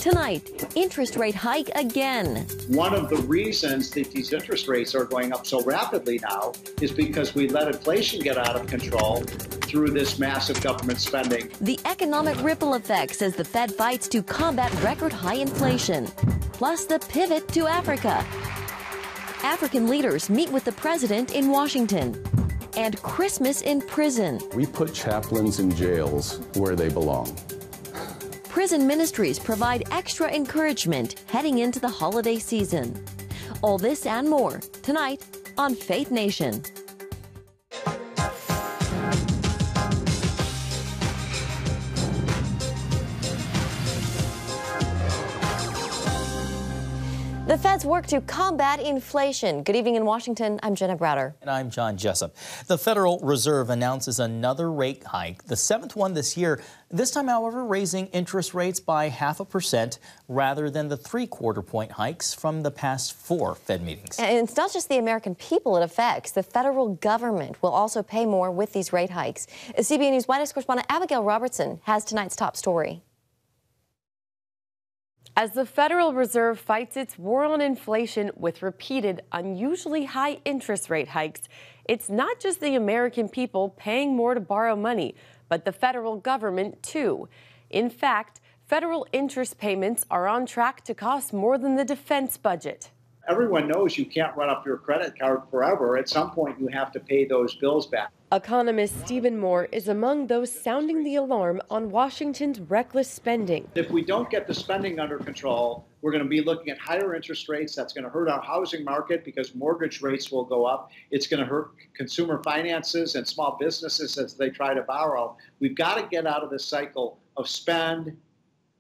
Tonight, interest rate hike again. One of the reasons that these interest rates are going up so rapidly now is because we let inflation get out of control through this massive government spending. The economic ripple effects as the Fed fights to combat record high inflation. Plus the pivot to Africa. African leaders meet with the president in Washington. And Christmas in prison. We put chaplains in jails where they belong. Prison ministries provide extra encouragement heading into the holiday season. All this and more tonight on Faith Nation. The Fed's work to combat inflation. Good evening in Washington. I'm Jenna Browder. And I'm John Jessup. The Federal Reserve announces another rate hike, the seventh one this year. This time, however, raising interest rates by 0.5% rather than the 3/4 point hikes from the past 4 Fed meetings. And it's not just the American people it affects. The federal government will also pay more with these rate hikes. CBN News White House correspondent Abigail Robertson has tonight's top story. As the Federal Reserve fights its war on inflation with repeated, unusually high interest rate hikes, it's not just the American people paying more to borrow money, but the federal government, too. In fact, federal interest payments are on track to cost more than the defense budget. Everyone knows you can't run up your credit card forever. At some point, you have to pay those bills back. Economist Stephen Moore is among those sounding the alarm on Washington's reckless spending. If we don't get the spending under control, we're going to be looking at higher interest rates. That's going to hurt our housing market because mortgage rates will go up. It's going to hurt consumer finances and small businesses as they try to borrow. We've got to get out of this cycle of spend,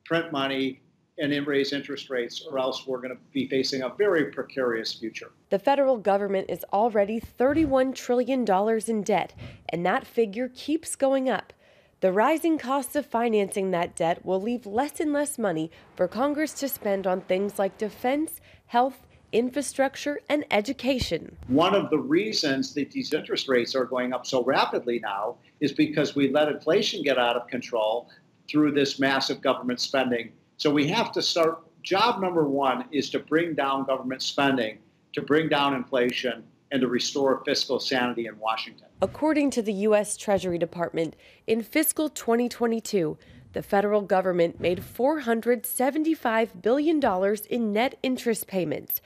print money, and then raise interest rates, or else we're going to be facing a very precarious future. The federal government is already $31 trillion in debt, and that figure keeps going up. The rising costs of financing that debt will leave less and less money for Congress to spend on things like defense, health, infrastructure, and education. One of the reasons that these interest rates are going up so rapidly now is because we let inflation get out of control through this massive government spending. So we have to start. Job number one is to bring down government spending, to bring down inflation, and to restore fiscal sanity in Washington. According to the U.S. Treasury Department, in fiscal 2022, the federal government made $475 billion in net interest payments,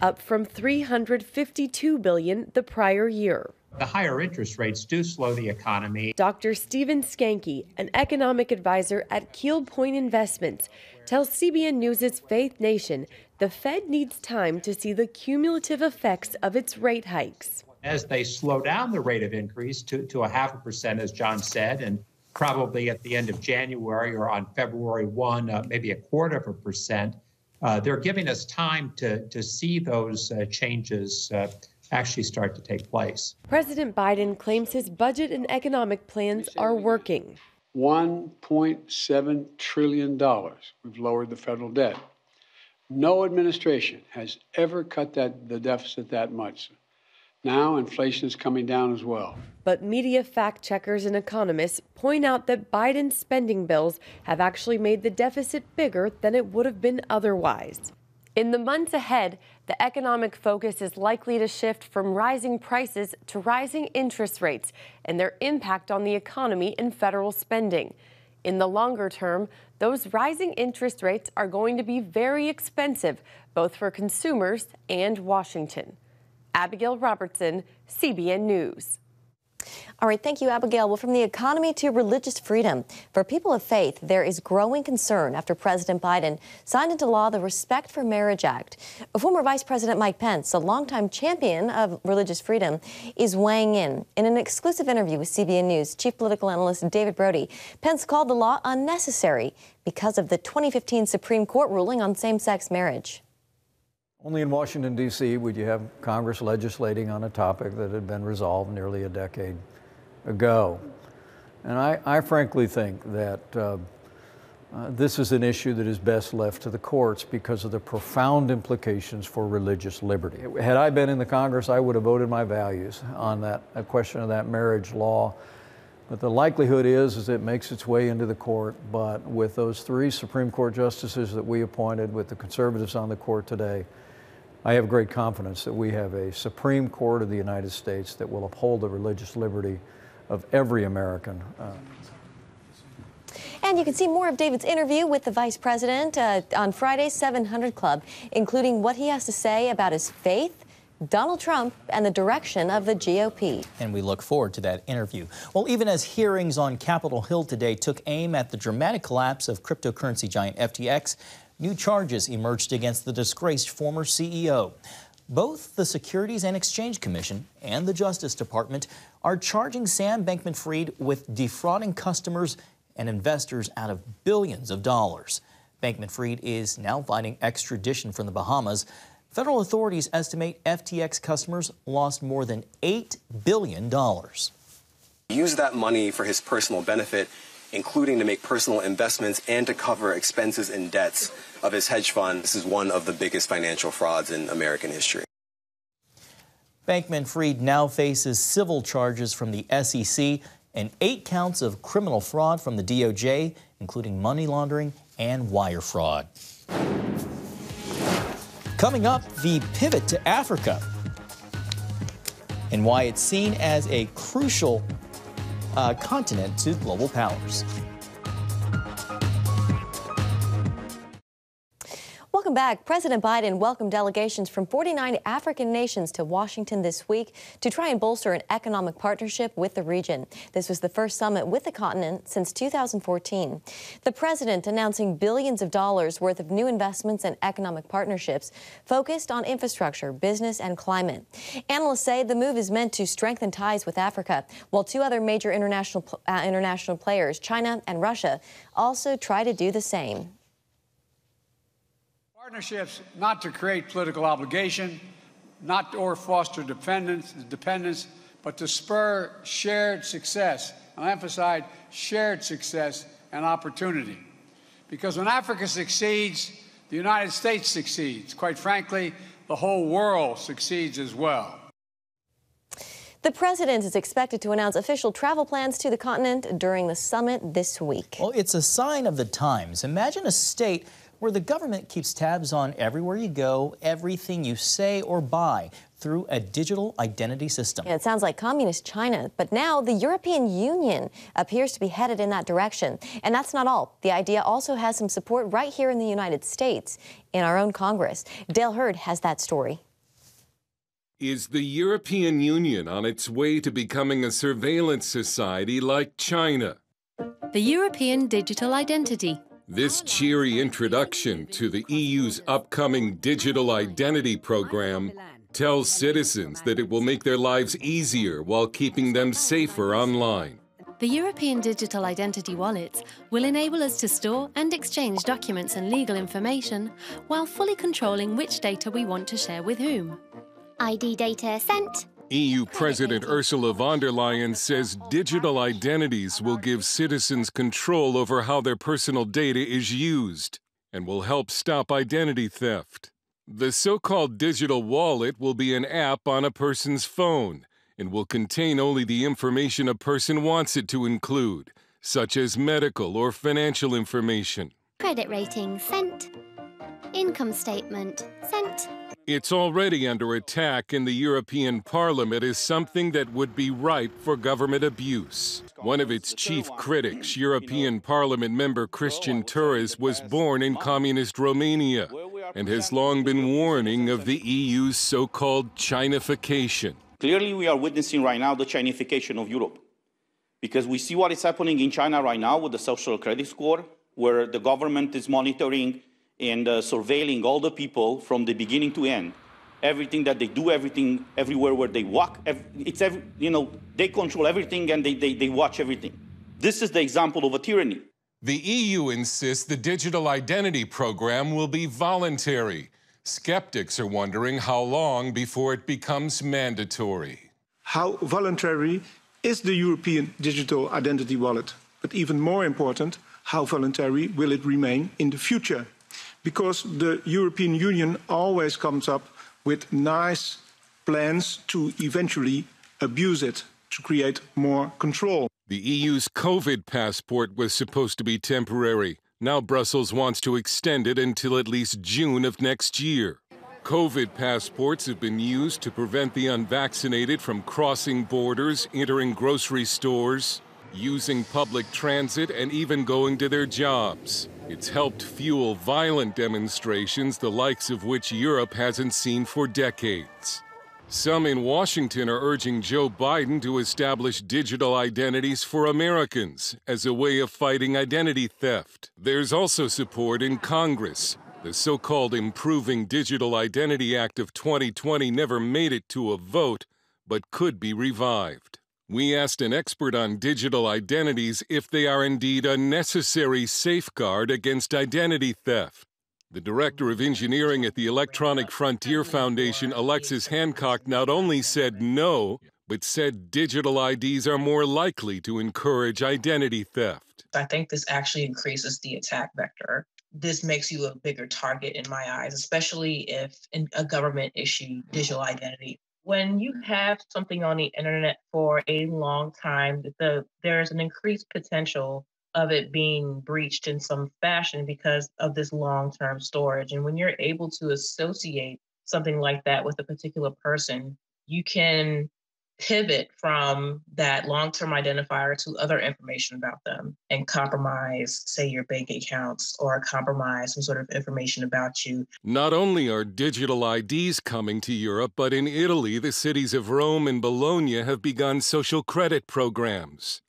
up from $352 billion the prior year. The higher interest rates do slow the economy. Dr. Stephen Skanke, an economic advisor at Keel Point Investments, tells CBN News' Faith Nation the Fed needs time to see the cumulative effects of its rate hikes. As they slow down the rate of increase to 0.5%, as John said, and probably at the end of January or on February 1, maybe 0.25%, they're giving us time to see those changes actually start to take place. President Biden claims his budget and economic plans are working. $1.7 trillion we've lowered the federal debt. No administration has ever cut the deficit that much. Now inflation is coming down as well. But media fact checkers and economists point out that Biden's spending bills have actually made the deficit bigger than it would have been otherwise. In the months ahead, the economic focus is likely to shift from rising prices to rising interest rates and their impact on the economy and federal spending. In the longer term, those rising interest rates are going to be very expensive, both for consumers and Washington. Abigail Robertson, CBN News. All right, thank you, Abigail. Well, from the economy to religious freedom, for people of faith, there is growing concern after President Biden signed into law the Respect for Marriage Act. Former Vice President Mike Pence, a longtime champion of religious freedom, is weighing in. In an exclusive interview with CBN News, Chief Political Analyst David Brody, Pence called the law unnecessary because of the 2015 Supreme Court ruling on same-sex marriage. Only in Washington, D.C. would you have Congress legislating on a topic that had been resolved nearly a decade ago. And I frankly think that this is an issue that is best left to the courts because of the profound implications for religious liberty. Had I been in the Congress, I would have voted my values on that question of that marriage law. But the likelihood is it makes its way into the court. But with those 3 Supreme Court justices that we appointed, with the conservatives on the court today, I have great confidence that we have a Supreme Court of the United States that will uphold the religious liberty of every American. And you can see more of David's interview with the Vice President on Friday's 700 Club, including what he has to say about his faith, Donald Trump, and the direction of the GOP. And we look forward to that interview. Well, even as hearings on Capitol Hill today took aim at the dramatic collapse of cryptocurrency giant FTX, new charges emerged against the disgraced former CEO. Both the Securities and Exchange Commission and the Justice Department are charging Sam Bankman-Fried with defrauding customers and investors out of billions of dollars. Bankman-Fried is now fighting extradition from the Bahamas. Federal authorities estimate FTX customers lost more than $8 billion. Use that money for his personal benefit, including to make personal investments and to cover expenses and debts of his hedge fund. This is one of the biggest financial frauds in American history. Bankman-Fried now faces civil charges from the SEC and 8 counts of criminal fraud from the DOJ, including money laundering and wire fraud. Coming up, the pivot to Africa and why it's seen as a crucial continent to global powers. Welcome back. President Biden welcomed delegations from 49 African nations to Washington this week to try and bolster an economic partnership with the region. This was the first summit with the continent since 2014. The president announcing billions of dollars worth of new investments and economic partnerships focused on infrastructure, business, and climate. Analysts say the move is meant to strengthen ties with Africa, while 2 other major international players, China and Russia, also try to do the same. Partnerships not to create political obligation, not or foster dependence, but to spur shared success. I emphasize shared success and opportunity. Because when Africa succeeds, the United States succeeds. Quite frankly, the whole world succeeds as well. The president is expected to announce official travel plans to the continent during the summit this week. Well, it's a sign of the times. Imagine a state where the government keeps tabs on everywhere you go, everything you say or buy through a digital identity system. Yeah, it sounds like communist China, but now the European Union appears to be headed in that direction. And that's not all. The idea also has some support right here in the United States, in our own Congress. Dale Hurd has that story. Is the European Union on its way to becoming a surveillance society like China? The European Digital Identity. This cheery introduction to the EU's upcoming digital identity program tells citizens that it will make their lives easier while keeping them safer online. The European Digital Identity wallets will enable us to store and exchange documents and legal information while fully controlling which data we want to share with whom. ID data sent. EU President Ursula von der Leyen says digital identities will give citizens control over how their personal data is used and will help stop identity theft. The so-called digital wallet will be an app on a person's phone and will contain only the information a person wants it to include, such as medical or financial information. Credit rating sent. Income statement sent. It's already under attack in the European Parliament as something that would be ripe for government abuse. One of its chief critics, European Parliament member Christian Turres, was born in communist Romania and has long been warning of the EU's so-called Chinification. Clearly, we are witnessing right now the Chinification of Europe, because we see what is happening in China right now with the social credit score, where the government is monitoring and surveilling all the people from the beginning to end. Everything that they do, everything, everywhere where they walk, they control everything and they watch everything. This is the example of a tyranny. The EU insists the digital identity program will be voluntary. Skeptics are wondering how long before it becomes mandatory. How voluntary is the European Digital Identity Wallet? But even more important, how voluntary will it remain in the future? Because the European Union always comes up with nice plans to eventually abuse it, to create more control. The EU's COVID passport was supposed to be temporary. Now Brussels wants to extend it until at least June of next year. COVID passports have been used to prevent the unvaccinated from crossing borders, entering grocery stores, using public transit, and even going to their jobs. It's helped fuel violent demonstrations, the likes of which Europe hasn't seen for decades. Some in Washington are urging Joe Biden to establish digital identities for Americans as a way of fighting identity theft. There's also support in Congress. The so-called Improving Digital Identity Act of 2020 never made it to a vote, but could be revived. We asked an expert on digital identities if they are indeed a necessary safeguard against identity theft. The Director of Engineering at the Electronic Frontier Foundation, Alexis Hancock, not only said no, but said digital IDs are more likely to encourage identity theft. I think this actually increases the attack vector. This makes you a bigger target in my eyes, especially if a government issued digital identity. When you have something on the internet for a long time, there's an increased potential of it being breached in some fashion because of this long-term storage. And when you're able to associate something like that with a particular person, you can pivot from that long-term identifier to other information about them and compromise, say, your bank accounts or compromise some sort of information about you. Not only are digital IDs coming to Europe, but in Italy, the cities of Rome and Bologna have begun social credit programs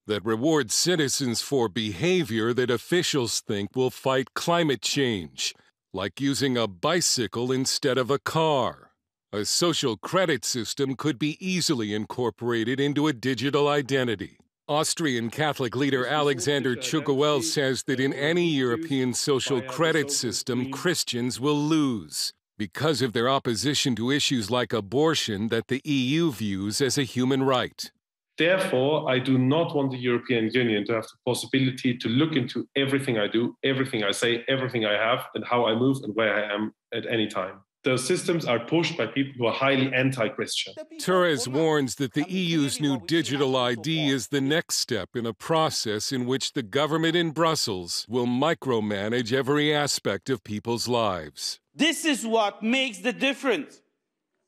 that reward citizens for behavior that officials think will fight climate change, like using a bicycle instead of a car. A social credit system could be easily incorporated into a digital identity. Austrian Catholic leader Alexander Chukwuel says that in any European social credit system, Christians will lose because of their opposition to issues like abortion that the EU views as a human right. Therefore, I do not want the European Union to have the possibility to look into everything I do, everything I say, everything I have, and how I move and where I am at any time. Those systems are pushed by people who are highly anti-Christian. Torres warns that the EU's new digital ID is the next step in a process in which the government in Brussels will micromanage every aspect of people's lives. This is what makes the difference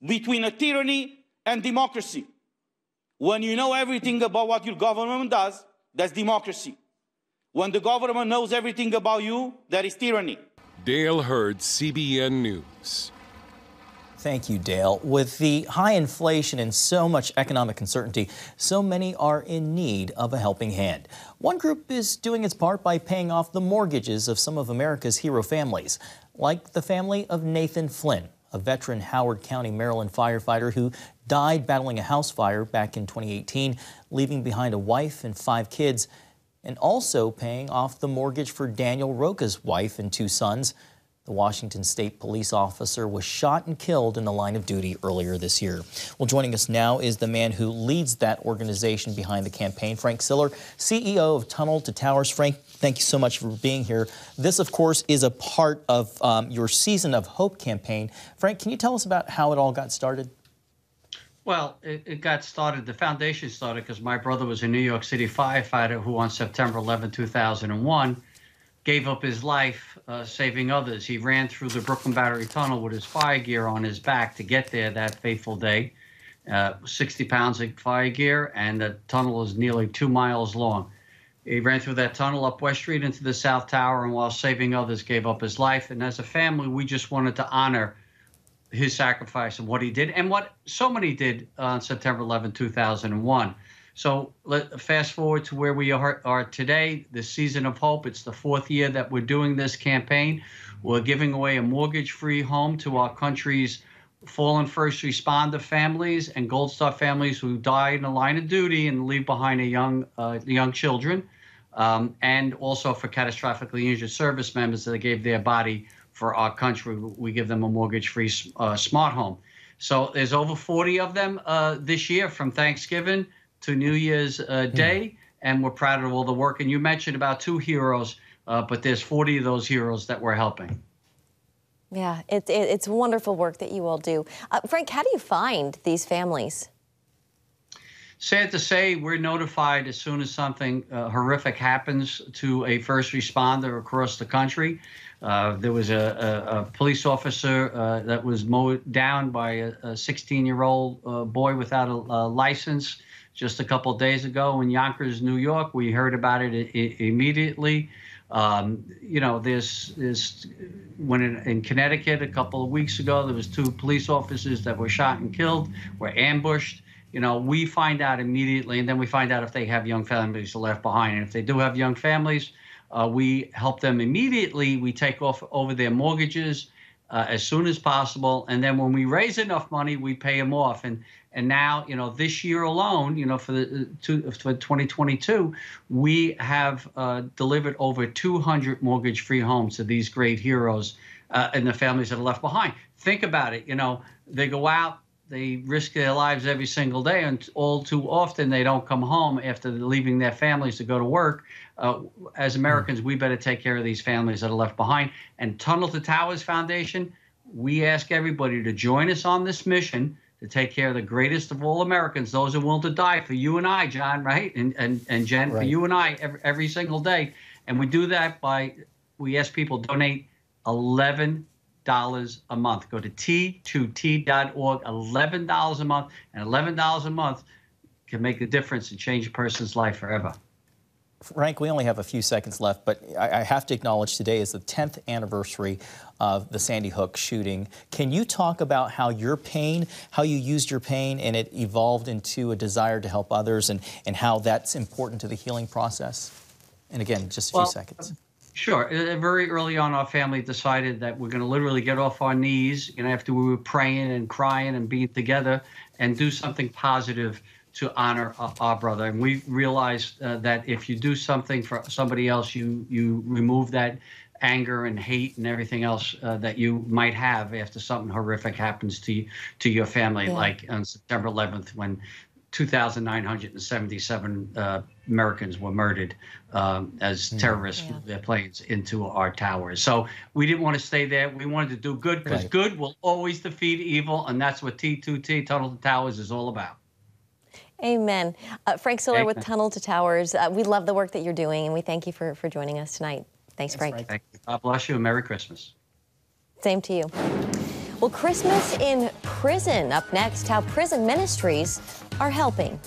between a tyranny and democracy. When you know everything about what your government does, that's democracy. When the government knows everything about you, that is tyranny. Dale Hurd, CBN News. Thank you, Dale. With the high inflation and so much economic uncertainty, so many are in need of a helping hand. One group is doing its part by paying off the mortgages of some of America's hero families, like the family of Nathan Flynn, a veteran Howard County, Maryland firefighter who died battling a house fire back in 2018, leaving behind a wife and 5 kids, and also paying off the mortgage for Daniel Roca's wife and 2 sons. The Washington State police officer was shot and killed in the line of duty earlier this year. Well, joining us now is the man who leads that organization behind the campaign, Frank Siller, CEO of Tunnel to Towers. Frank, thank you so much for being here. This, of course, is a part of your Season of Hope campaign. Frank, can you tell us about how it all got started? Well, it got started, the foundation started because my brother was a New York City firefighter who on September 11, 2001, gave up his life saving others. He ran through the Brooklyn Battery Tunnel with his fire gear on his back to get there that fateful day. 60 pounds of fire gear, and the tunnel is nearly 2 miles long. He ran through that tunnel up West Street into the South Tower, and while saving others, gave up his life. And as a family, we just wanted to honor his sacrifice and what he did, and what so many did on September 11, 2001. So fast forward to where we are today, the Season of Hope. It's the 4th year that we're doing this campaign. We're giving away a mortgage-free home to our country's fallen first responder families and Gold Star families who died in the line of duty and leave behind a young children, and also for catastrophically injured service members that gave their body for our country. We give them a mortgage-free smart home. So there's over 40 of them this year, from Thanksgiving to New Year's Day, and we're proud of all the work. And you mentioned about 2 heroes, but there's 40 of those heroes that we're helping. Yeah, it's wonderful work that you all do. Frank, how do you find these families? Sad to say, we're notified as soon as something horrific happens to a first responder across the country. There was a police officer that was mowed down by a 16-year-old boy without a license just a couple of days ago in Yonkers, New York. We heard about it immediately. You know, when in Connecticut a couple of weeks ago, there was 2 police officers that were shot and killed, were ambushed. You know, we find out immediately, and then we find out if they have young families left behind. And if they do have young families, we help them immediately. We take over their mortgages as soon as possible. And then when we raise enough money, we pay them off. And now, you know, this year alone, you know, for 2022, we have delivered over 200 mortgage-free homes to these great heroes and the families that are left behind. Think about it. You know, they go out, they risk their lives every single day, and all too often they don't come home after leaving their families to go to work. As Americans, we better take care of these families that are left behind. And Tunnel to Towers Foundation, we ask everybody to join us on this mission to take care of the greatest of all Americans, those who are willing to die for you and I, John, right? And Jen, for you and I every single day. And we do that we ask people donate $11 a month. Go to T2T.org, $11 a month, and $11 a month can make a difference and change a person's life forever. Frank, we only have a few seconds left, but I have to acknowledge today is the 10th anniversary of the Sandy Hook shooting. Can you talk about how your pain, how you used your pain, and it evolved into a desire to help others, and how that's important to the healing process? And again, just a few seconds. Sure. Very early on, our family decided that we're going to literally get off our knees, you know, after we were praying and crying and being together, and do something positive to honor our brother. And we realized that if you do something for somebody else, you remove that anger and hate and everything else that you might have after something horrific happens to your family, like on September 11th when 2,977 Americans were murdered as terrorists flew their planes into our towers. So we didn't want to stay there. We wanted to do good, because good will always defeat evil, and that's what T2T, Tunnel to Towers, is all about. Amen. Frank Siller with Tunnel to Towers. We love the work that you're doing, and we thank you for joining us tonight. Thanks, Frank. Thank you. God bless you, and Merry Christmas. Same to you. Well, Christmas in prison. Up next, how prison ministries are helping.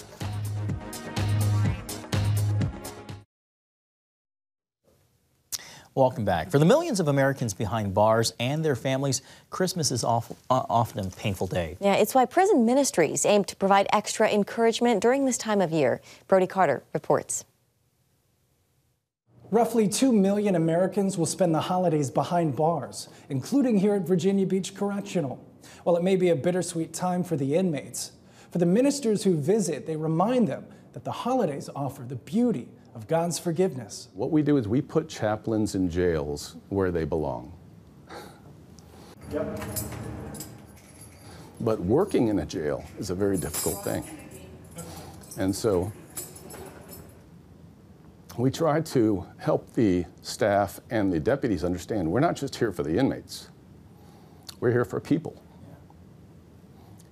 Welcome back. For the millions of Americans behind bars and their families, Christmas is often a painful day. Yeah, it's why prison ministries aim to provide extra encouragement during this time of year. Brody Carter reports. Roughly 2 million Americans will spend the holidays behind bars, including here at Virginia Beach Correctional. While it may be a bittersweet time for the inmates, for the ministers who visit, they remind them that the holidays offer the beauty of God's forgiveness. What we do is we put chaplains in jails where they belong. Yep. But working in a jail is a very difficult thing. And so we try to help the staff and the deputies understand we're not just here for the inmates. We're here for people.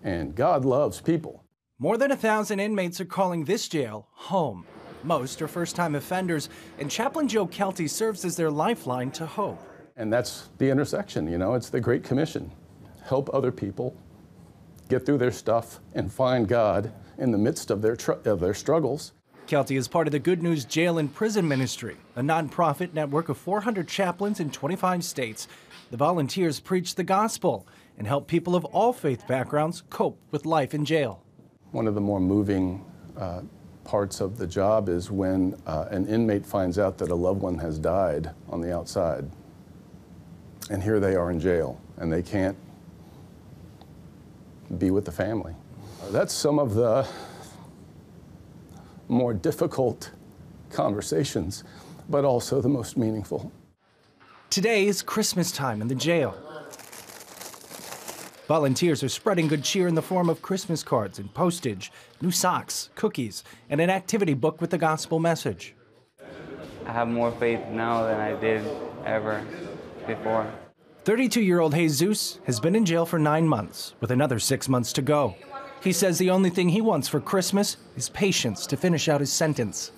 And God loves people. More than 1,000 inmates are calling this jail home. Most are first-time offenders, and Chaplain Joe Kelty serves as their lifeline to hope. And that's the intersection, you know, it's the Great Commission. Help other people get through their stuff and find God in the midst of their struggles. Kelty is part of the Good News Jail and Prison Ministry, a nonprofit network of 400 chaplains in 25 states. The volunteers preach the gospel and help people of all faith backgrounds cope with life in jail. One of the more moving parts of the job is when an inmate finds out that a loved one has died on the outside. And here they are in jail, and they can't be with the family. That's some of the more difficult conversations, but also the most meaningful. Today is Christmas time in the jail. Volunteers are spreading good cheer in the form of Christmas cards and postage, new socks, cookies, and an activity book with the gospel message. I have more faith now than I did ever before. 32-year-old Jesus has been in jail for 9 months, with another 6 months to go. He says the only thing he wants for Christmas is patience to finish out his sentence.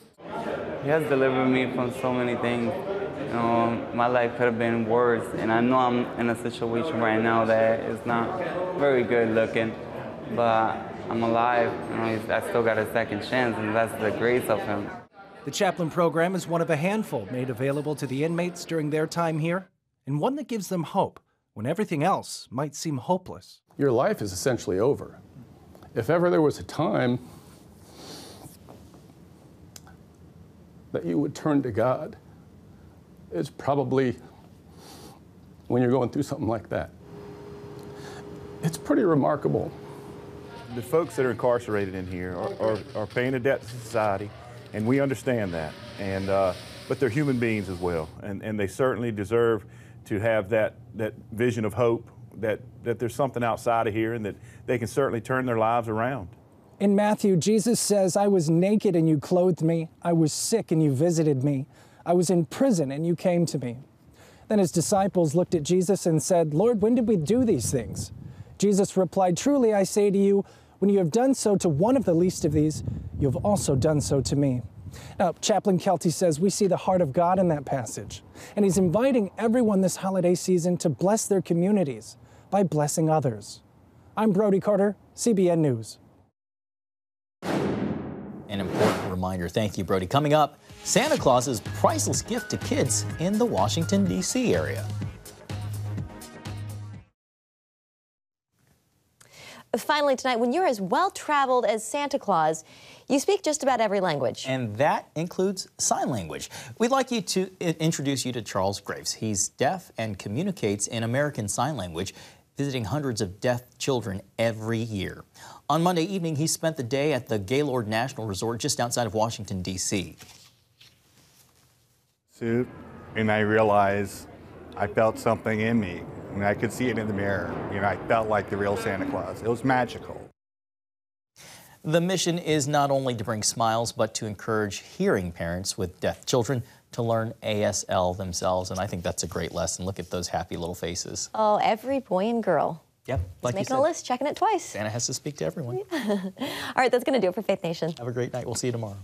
He has delivered me from so many things. You know, my life could have been worse, and I know I'm in a situation right now that is not very good looking, but I'm alive. You know, I still got a second chance, and that's the grace of him. The chaplain program is one of a handful made available to the inmates during their time here, and one that gives them hope when everything else might seem hopeless. Your life is essentially over. If ever there was a time that you would turn to God, it's probably when you're going through something like that. It's pretty remarkable. The folks that are incarcerated in here are paying a debt to society, and we understand that. And but they're human beings as well, and they certainly deserve to have that vision of hope that there's something outside of here, and that they can certainly turn their lives around. In Matthew, Jesus says, "I was naked and you clothed me. I was sick and you visited me. I was in prison and you came to me." Then his disciples looked at Jesus and said, "Lord, when did we do these things?" Jesus replied, "Truly I say to you, when you have done so to one of the least of these, you have also done so to me." Now, Chaplain Kelty says we see the heart of God in that passage, and he's inviting everyone this holiday season to bless their communities by blessing others. I'm Brody Carter, CBN News. An important reminder. Thank you, Brody. Coming up, Santa Claus's priceless gift to kids in the Washington, D.C. area. Finally tonight, when you're as well-traveled as Santa Claus, you speak just about every language. And that includes sign language. We'd like you to introduce you to Charles Graves. He's deaf and communicates in American Sign Language, visiting hundreds of deaf children every year. On Monday evening, he spent the day at the Gaylord National Resort just outside of Washington, D.C. Suit, and I realized I felt something in me, and I could see it in the mirror. You know, I felt like the real Santa Claus. It was magical. The mission is not only to bring smiles, but to encourage hearing parents with deaf children to learn ASL themselves, and I think that's a great lesson. Look at those happy little faces. Oh, every boy and girl. Yep, like making a list, checking it twice. Santa has to speak to everyone. All right, that's going to do it for Faith Nation. Have a great night. We'll see you tomorrow.